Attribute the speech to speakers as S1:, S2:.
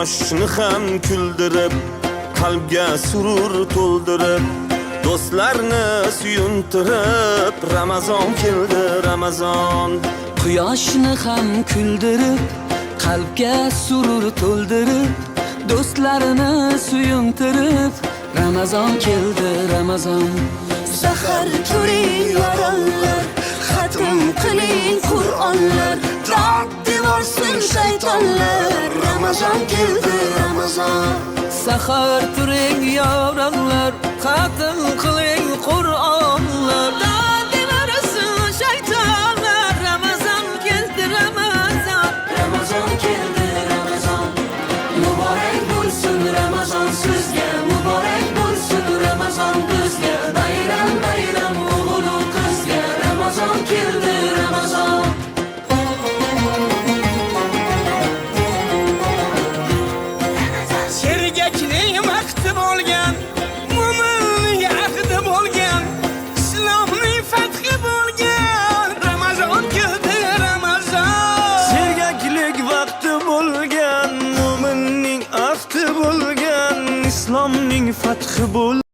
S1: Quyoshni ham kuldirib, qalbga surur to'ldirib, do'stlarni suyuntirib, Ramazon keldi, Ramazon.
S2: Quyoshni ham kuldirib, qalbga surur to'ldirib, do'stlarini suyuntirib, Ramazon keldi, Ramazon.
S3: Sahar turing yorollar, xatm qiling Qur'onlar, dod devorsin shaytonlar. Ramazon keldi, Ramazon.
S2: Sahar turing yorollar, xatm qiling Qur'onlar, dod devorsin shaytonlar. Ramazon keldi, Ramazon.
S3: Ramazon keldi, Ramazon. Muborak bo'lsin Ramazon sizga, muborak bo'lsin Ramazon bizga. Bayram bayram o'g'il qizga, Ramazon keldi, Ramazon.
S4: Sergakning vaqti bo'lgan, mo'minning ahdi bo'lgan, islomning fathi bo'lgan, Ramazon keldi, Ramazon.
S1: Sergaklik vaqti bo'lgan, mo'minning ahdi bo'lgan, islomning fathi bo'lgan.